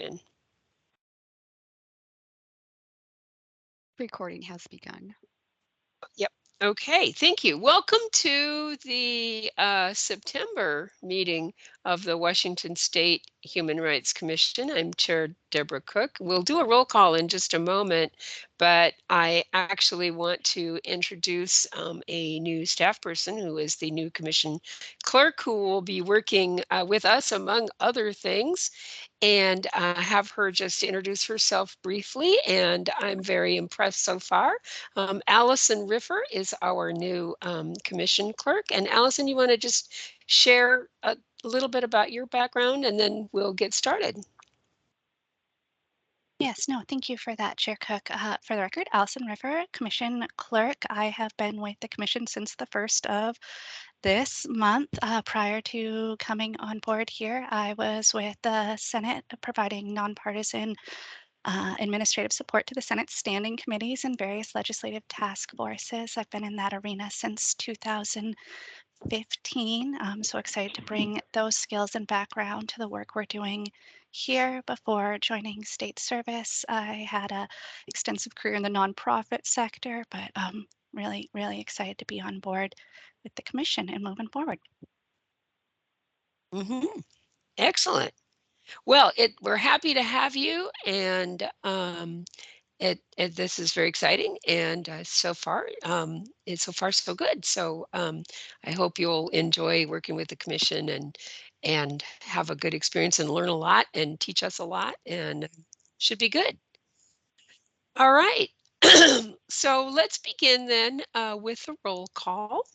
in. Recording has begun. Yep. Okay, thank you. Welcome to the September meeting of the Washington State Human Rights Commission. I'm Chair Deborah Cook. We'll do a roll call in just a moment, but I actually want to introduce a new staff person who is the new commission clerk who will be working with us, among other things, and have her just introduce herself briefly. And I'm very impressed so far. Allison Riffer is our new commission clerk. And Allison, you want to just share a little bit about your background and then we'll get started. Yes, no, thank you for that, Chair Cook. For the record, Allison Riffer, Commission Clerk. I have been with the Commission since the 1st of this month. Prior to coming on board here, I was with the Senate providing nonpartisan administrative support to the Senate standing committees and various legislative task forces. I've been in that arena since 2015. I'm so excited to bring those skills and background to the work we're doing here. Before joining state service, I had an extensive career in the nonprofit sector, but really, really excited to be on board with the commission and moving forward. Excellent. Well, we're happy to have you, and this is very exciting, and so far so good. So I hope you'll enjoy working with the commission and have a good experience and learn a lot and teach us a lot, and should be good. All right. So let's begin then with the roll call.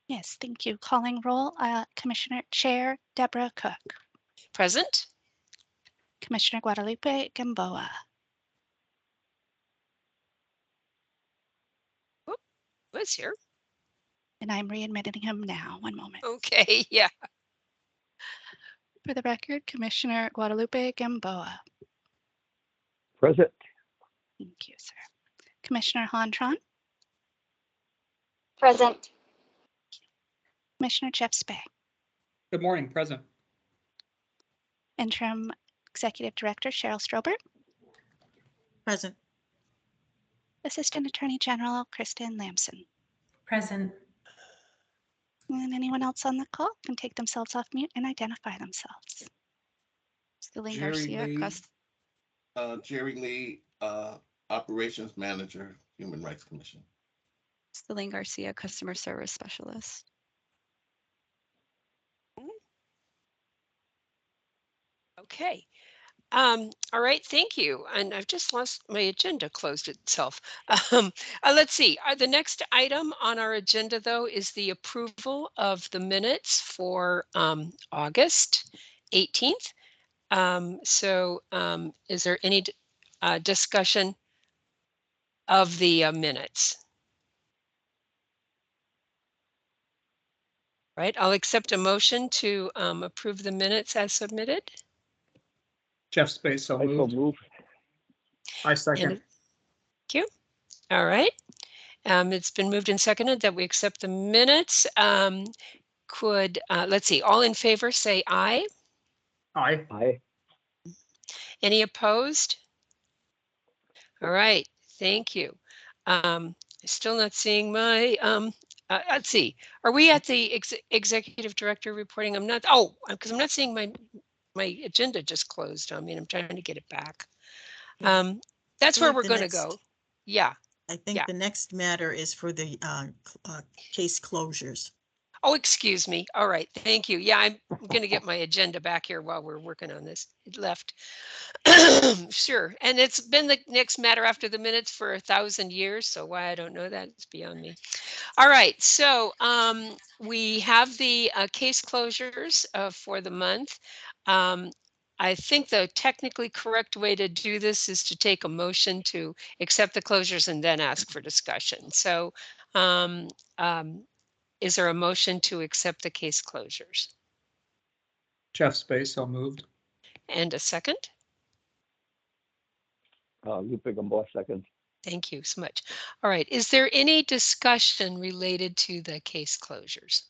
Yes, thank you. Calling roll, Commissioner Chair Deborah Cook. Present. Commissioner Guadalupe Gamboa. Oh, was here. And I'm readmitting him now. One moment. Okay, yeah. For the record, Commissioner Guadalupe Gamboa. Present. Thank you, sir. Commissioner Hontron. Present. Commissioner Jeff Spey. Good morning, present. Interim Executive Director Cheryl Strobert. Present. Assistant Attorney General Kristen Lamson. Present. And anyone else on the call can take themselves off mute and identify themselves. Celine Garcia, Jerry Lee, Operations Manager, Human Rights Commission. Celine Garcia, Customer Service Specialist. Okay. All right, thank you. And I've just lost my agenda, closed itself. Let's see. The next item on our agenda, though, is the approval of the minutes for August 18th. Is there any discussion of the minutes? Right, I'll accept a motion to approve the minutes as submitted. Jeff Spey, so moved. I second. Thank you. All right. It's been moved and seconded that we accept the minutes. Let's see, all in favor say aye. Aye. Aye. Any opposed? All right, thank you. Still not seeing my, let's see, are we at the executive director reporting? I'm not, because I'm not seeing my agenda just closed. I mean, I'm trying to get it back. That's where we're going to go. Yeah. I think the next matter is for the case closures. Oh, excuse me. All right. Thank you. Yeah, I'm going to get my agenda back here while we're working on this. It left. Sure. And it's been the next matter after the minutes for 1,000 years. So why I don't know that is beyond me. All right. So we have the case closures for the month. I think the technically correct way to do this is to take a motion to accept the closures and then ask for discussion. So is there a motion to accept the case closures? Jeff Spey, so moved. And a second? Lupe Gamboa, second. Thank you so much. All right. Is there any discussion related to the case closures?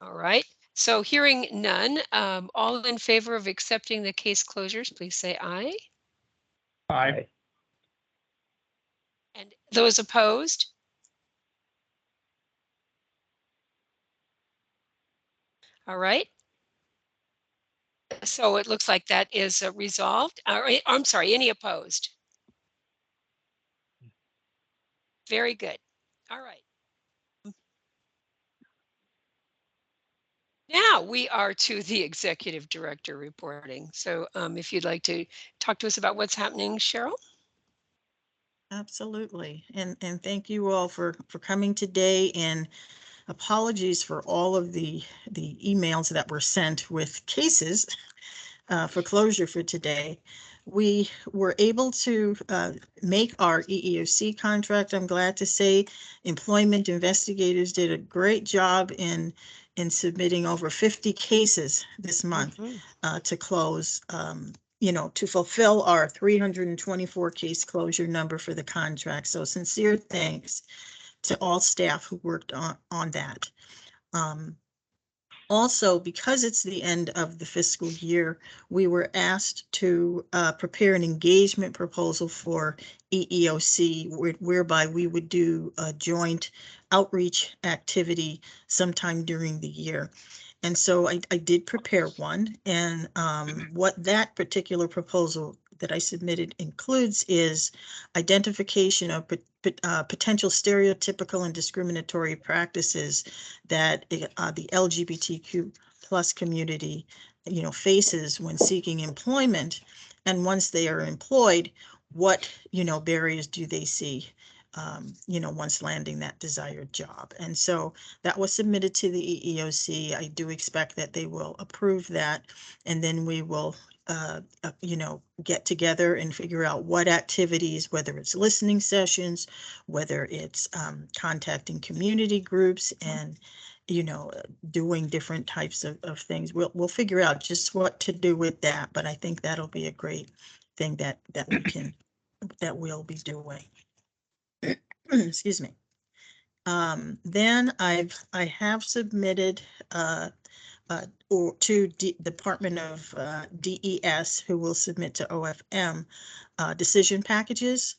All right. So hearing none, all in favor of accepting the case closures, please say aye. Aye. And those opposed? All right. So it looks like that is resolved. I'm sorry, any opposed? Very good. All right. Now we are to the executive director reporting. So if you'd like to talk to us about what's happening, Cheryl. Absolutely. And thank you all for coming today, and apologies for all of the emails that were sent with cases for closure for today. We were able to make our EEOC contract. I'm glad to say employment investigators did a great job in submitting over 50 cases this month to close, to fulfill our 324 case closure number for the contract. So sincere thanks to all staff who worked on that. Also, because it's the end of the fiscal year, we were asked to prepare an engagement proposal for EEOC, whereby we would do a joint outreach activity sometime during the year. And so I did prepare one, and what that particular proposal that I submitted includes is identification of potential stereotypical and discriminatory practices that the LGBTQ plus community, faces when seeking employment. And once they are employed, what, barriers do they see, once landing that desired job? And so that was submitted to the EEOC. I do expect that they will approve that, and then we will get together and figure out what activities, whether it's listening sessions, whether it's contacting community groups and, doing different types of things. We'll figure out just what to do with that, but I think that'll be a great thing that we'll be doing. Excuse me. Then I have submitted or to Department of DES, who will submit to OFM decision packages.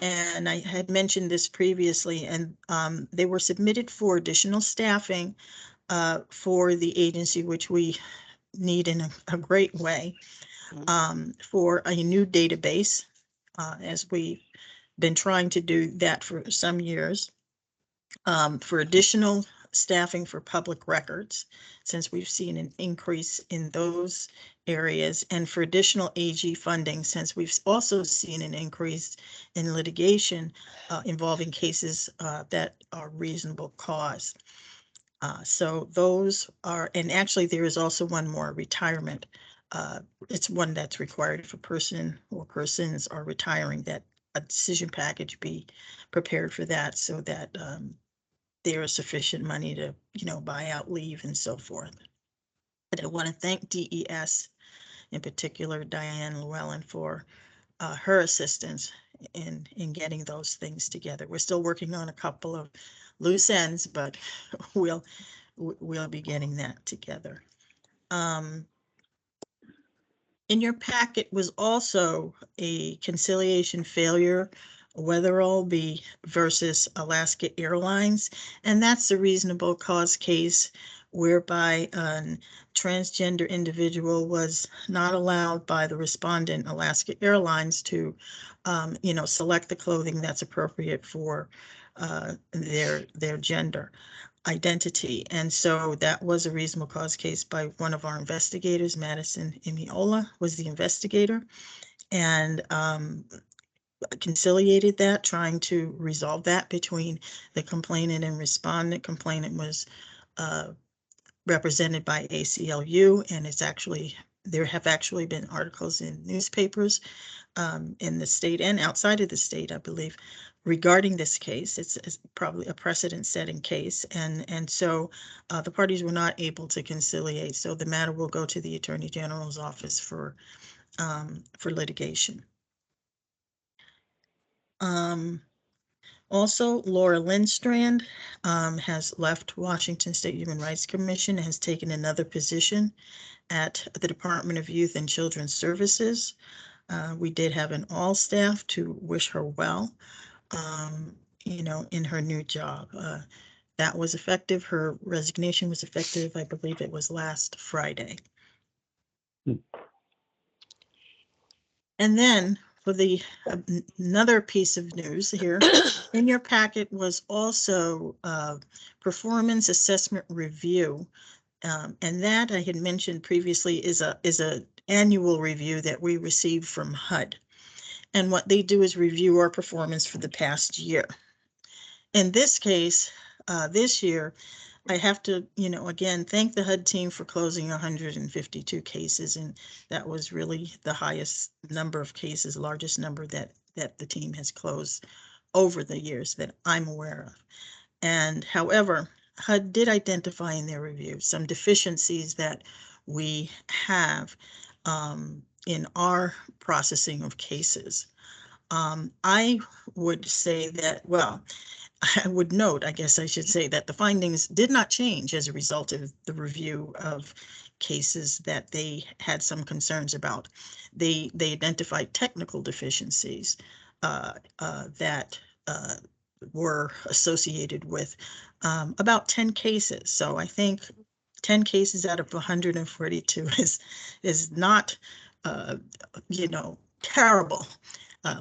And I had mentioned this previously, and they were submitted for additional staffing for the agency, which we need in a great way, for a new database, as we've been trying to do that for some years, for additional staffing for public records, since we've seen an increase in those areas, and for additional AG funding, since we've also seen an increase in litigation involving cases that are reasonable cause. So those are, and actually there is also one more, retirement. It's one that's required if a person or persons are retiring, that a decision package be prepared for that, so that there is sufficient money to, buy out leave and so forth. But I want to thank DES, in particular Diane Llewellyn, for her assistance in getting those things together. We're still working on a couple of loose ends, but we'll be getting that together. In your packet was also a conciliation failure, Weatherall versus Alaska Airlines, and that's a reasonable cause case whereby a transgender individual was not allowed by the respondent, Alaska Airlines, to select the clothing that's appropriate for their gender identity. And so that was a reasonable cause case by one of our investigators. Madison Imiola was the investigator, and conciliated that, trying to resolve that between the complainant and respondent. Complainant was represented by ACLU, and there have actually been articles in newspapers in the state and outside of the state, I believe, regarding this case. It's probably a precedent-setting case, and so the parties were not able to conciliate. So the matter will go to the Attorney General's office for litigation. Also, Laura Lindstrand has left Washington State Human Rights Commission and has taken another position at the Department of Youth and Children's Services. We did have an all staff to wish her well, in her new job. That was effective. Her resignation was effective, I believe it was last Friday. And then for the another piece of news here, in your packet was also performance assessment review. And that I had mentioned previously is a annual review that we receive from HUD. And what they do is review our performance for the past year. In this case, this year, I have to, again, thank the HUD team for closing 152 cases. And that was really the highest number of cases, largest number that the team has closed over the years that I'm aware of. And however, HUD did identify in their review some deficiencies that we have in our processing of cases. I would say that, well, I would note, I guess I should say, that the findings did not change as a result of the review of cases that they had some concerns about. They identified technical deficiencies that were associated with about 10 cases. So I think 10 cases out of 142 is not, terrible.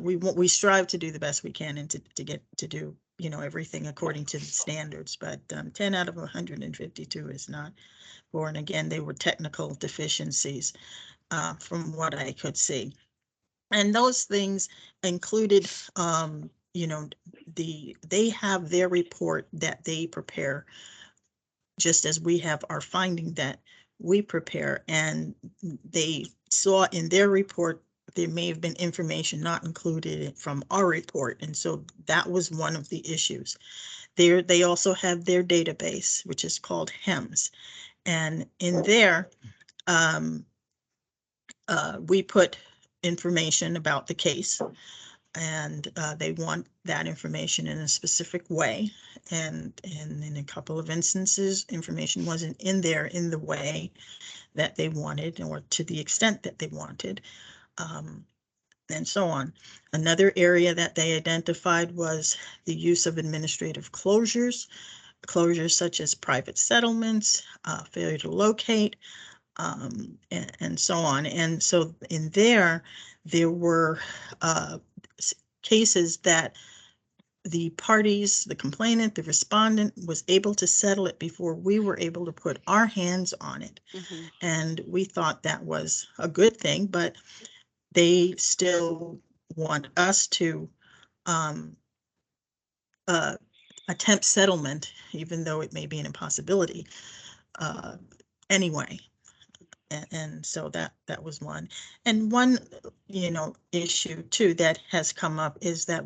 We strive to do the best we can and to get to do everything according to the standards, but 10 out of 152 is not poor. And again, they were technical deficiencies from what I could see. And those things included, they have their report that they prepare, just as we have our finding that we prepare. And they saw in their report there may have been information not included from our report. And so that was one of the issues. They also have their database, which is called HEMS. And in there, we put information about the case, and they want that information in a specific way. And in a couple of instances, information wasn't in there in the way that they wanted, or to the extent that they wanted. And so on. Another area that they identified was the use of administrative closures such as private settlements, failure to locate, and so on. And so in there were cases that the parties, the complainant, the respondent, was able to settle it before we were able to put our hands on it. Mhm. And we thought that was a good thing, but they still want us to attempt settlement, even though it may be an impossibility anyway. And so that was one. And one, issue too that has come up is that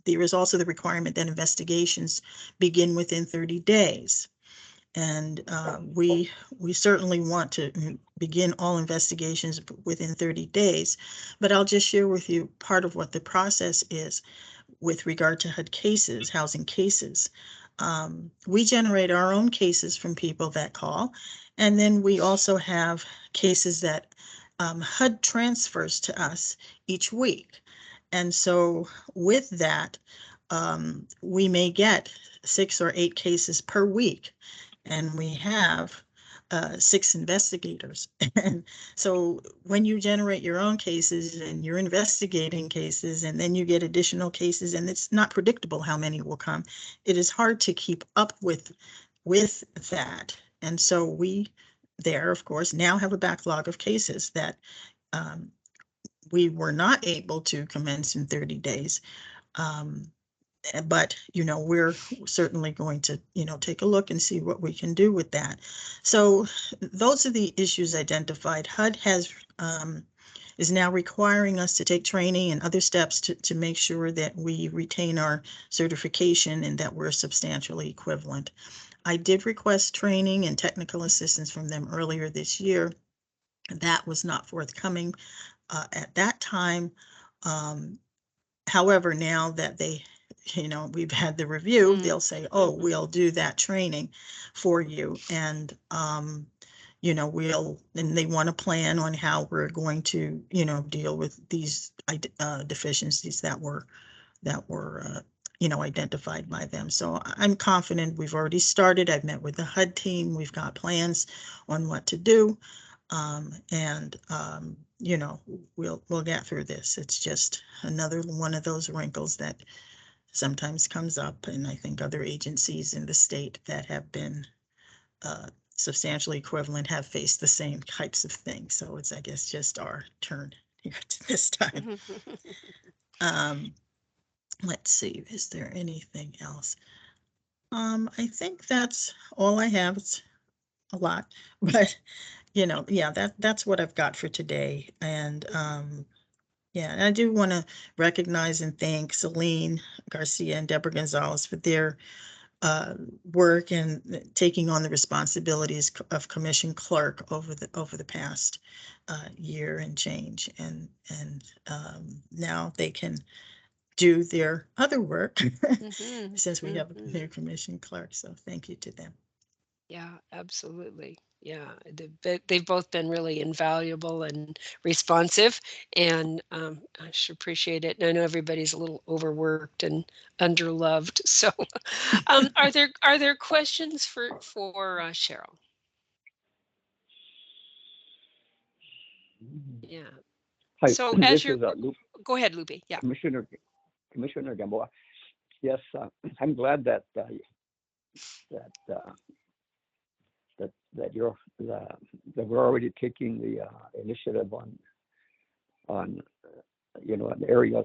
there is also the requirement that investigations begin within 30 days. And we certainly want to begin all investigations within 30 days. But I'll just share with you part of what the process is with regard to HUD cases, housing cases. We generate our own cases from people that call. And then we also have cases that HUD transfers to us each week. And so with that, we may get 6 or 8 cases per week. And we have 6 investigators. And so when you generate your own cases and you're investigating cases, and then you get additional cases, and it's not predictable how many will come, it is hard to keep up with that. And so we of course, now have a backlog of cases that we were not able to commence in 30 days. But we're certainly going to take a look and see what we can do with that. So those are the issues identified. HUD is now requiring us to take training and other steps to make sure that we retain our certification and that we're substantially equivalent. I did request training and technical assistance from them earlier this year. That was not forthcoming at that time. However, now that they we've had the review, Mm. they'll say, oh, Mhm. we'll do that training for you. And, and they want a plan on how we're going to, deal with these deficiencies that were identified by them. So I'm confident. We've already started. I've met with the HUD team. We've got plans on what to do. And we'll get through this. It's just another one of those wrinkles that sometimes comes up, and I think other agencies in the state that have been substantially equivalent have faced the same types of things. So it's, I guess, just our turn here this time. Let's see, is there anything else? I think that's all I have. It's a lot, but yeah, that's what I've got for today. And yeah, and I do want to recognize and thank Celine Garcia and Deborah Gonzalez for their work and taking on the responsibilities of commission clerk over the past year and change. And now they can do their other work Mhm. since we have a Mhm. new commission clerk. So thank you to them. Yeah, absolutely. Yeah, they've both been really invaluable and responsive, and I should appreciate it. And I know everybody's a little overworked and underloved. So, are there questions for Cheryl? Yeah. Hi, So this as you're, is go ahead, Lupe. Yeah. Commissioner Gamboa. Yes, I'm glad that that that you're that we're already taking the initiative on on areas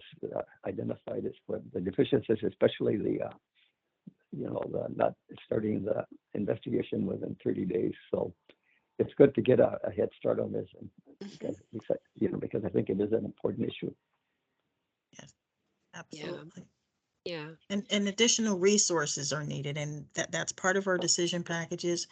identified as for the deficiencies, especially the the not starting the investigation within 30 days. So it's good to get a head start on this, and Mhm. because I think it is an important issue. Yes, Yeah. absolutely. Yeah. And additional resources are needed, and that's part of our decision packages.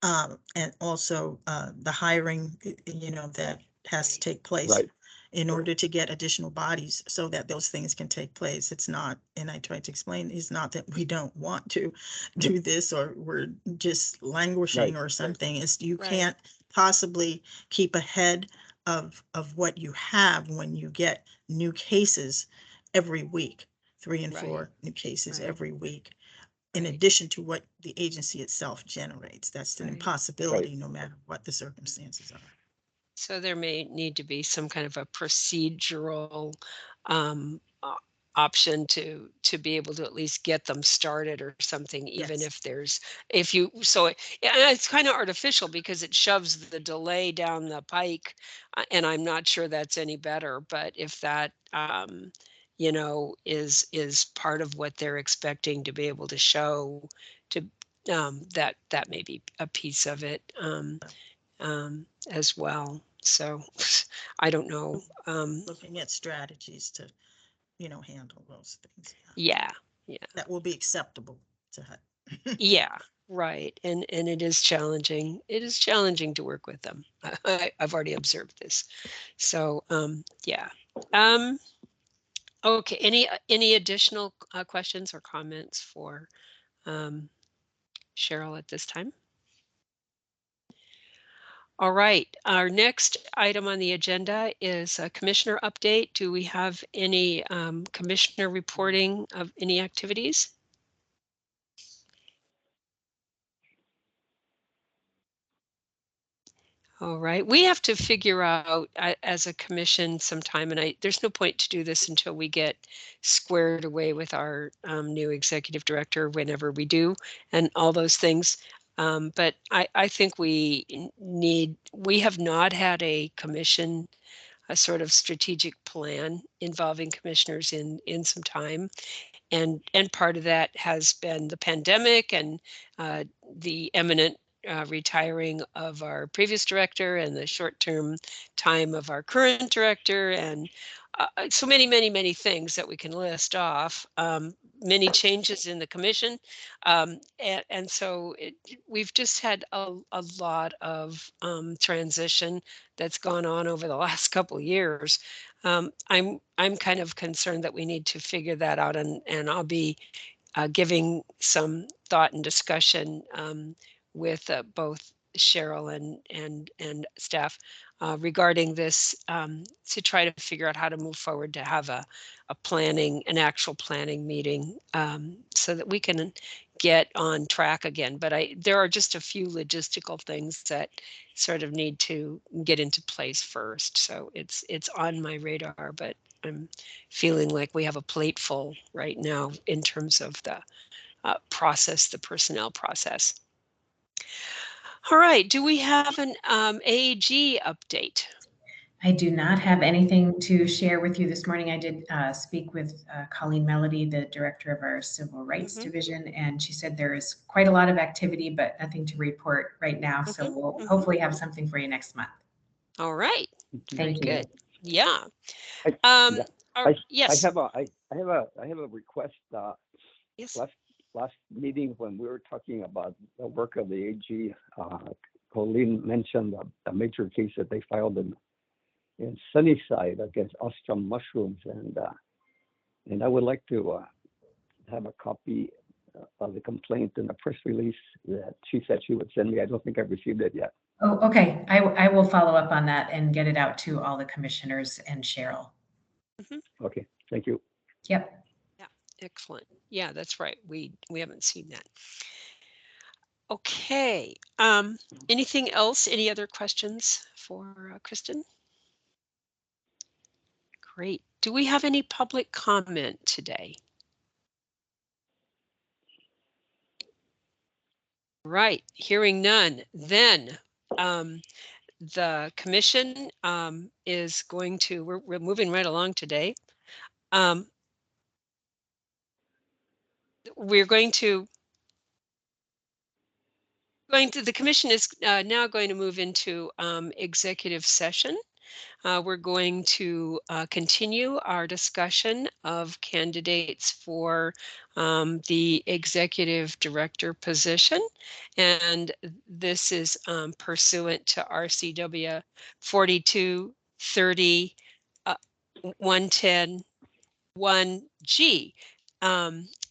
And also the hiring, that has to Right. take place Right. in order to get additional bodies so that those things can take place. It's not, and I tried to explain, it's not that we don't want to do this or we're just languishing Right. or something. It's you Right. can't possibly keep ahead of what you have when you get new cases every week, 3 and 4 new cases Right. every week in Right. addition to what the agency itself generates. That's an Right. Right. impossibility no matter what the circumstances are. So there may need to be some kind of a procedural option to be able to at least get them started or something, even Yes, if there's if you so yeah, it's kind of artificial because it shoves the delay down the pike, and I'm not sure that's any better. But if that is part of what they're expecting to be able to show to that may be a piece of it. As well. So I don't know. looking at strategies to, handle those things. Yeah, yeah, That will be acceptable to HUD. yeah, right. And it is challenging. It is challenging to work with them. I've already observed this. So yeah. Um, okay. Any additional questions or comments for um, Cheryl at this time? All right. Our next item on the agenda is a commissioner update. Do we have any commissioner reporting of any activities? All right. We have to figure out as a commission sometime, and there's no point to do this until we get squared away with our new executive director, whenever we do, and all those things. But I think we have not had a commission, a sort of strategic plan involving commissioners in some time, and part of that has been the pandemic and the imminent retiring of our previous director and the short-term time of our current director, and so many things that we can list off. Many changes in the commission, and so we've just had a lot of transition that's gone on over the last couple of years. I'm kind of concerned that we need to figure that out, and I'll be giving some thought and discussion with both Cheryl and staff regarding this to try to figure out how to move forward to have an actual planning meeting so that we can get on track again. But there are just a few logistical things that sort of need to get into place first. So it's on my radar, but I'm feeling like we have a plate full right now in terms of the the personnel process. All right, do we have an AG update? I do not have anything to share with you this morning. I did speak with Colleen Melody, the director of our Civil Rights Division, and she said there is quite a lot of activity, but nothing to report right now. So we'll hopefully have something for you next month. All right, very Thank you. good. Yeah. Yeah. Yes. I have a request. Yes. Last meeting when we were talking about the work of the AG, Colleen mentioned a major case that they filed in Sunnyside against Ostrom mushrooms, and I would like to have a copy of the complaint and a press release that she said she would send me. I don't think I've received it yet. Oh, okay. I will follow up on that and get it out to all the commissioners and Cheryl. Okay, thank you. Yep. Yeah, excellent. Yeah, that's right. We haven't seen that. Okay. Anything else? Any other questions for Kristen? Great. Do we have any public comment today? Right, hearing none, then the commission is going to, we're moving right along today. We're going to, the commission is now going to move into executive session. We're going to continue our discussion of candidates for the executive director position. And this is pursuant to RCW 4230 110 1G.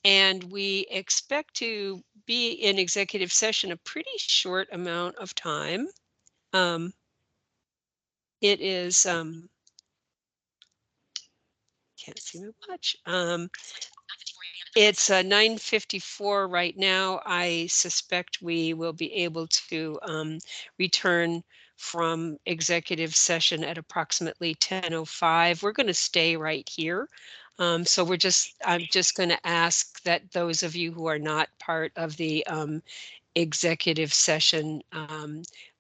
And we expect to be in executive session a pretty short amount of time. It is can't see my watch. It's 9:54 right now. I suspect we will be able to return from executive session at approximately 10:05. We're going to stay right here. So I'm just going to ask that those of you who are not part of the executive session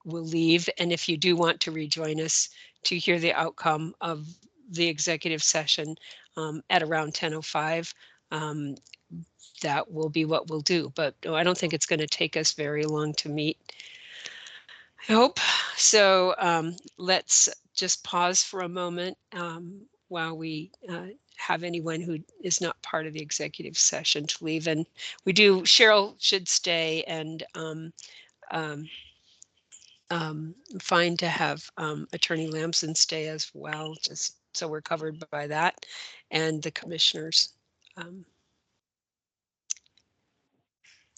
will leave. And if you do want to rejoin us to hear the outcome of the executive session at around 10:05, that will be what we'll do. But I don't think it's going to take us very long to meet. I hope. So let's just pause for a moment while we have anyone who is not part of the executive session to leave. And Cheryl should stay, and fine to have Attorney Lamson stay as well, just so we're covered by that, and the commissioners.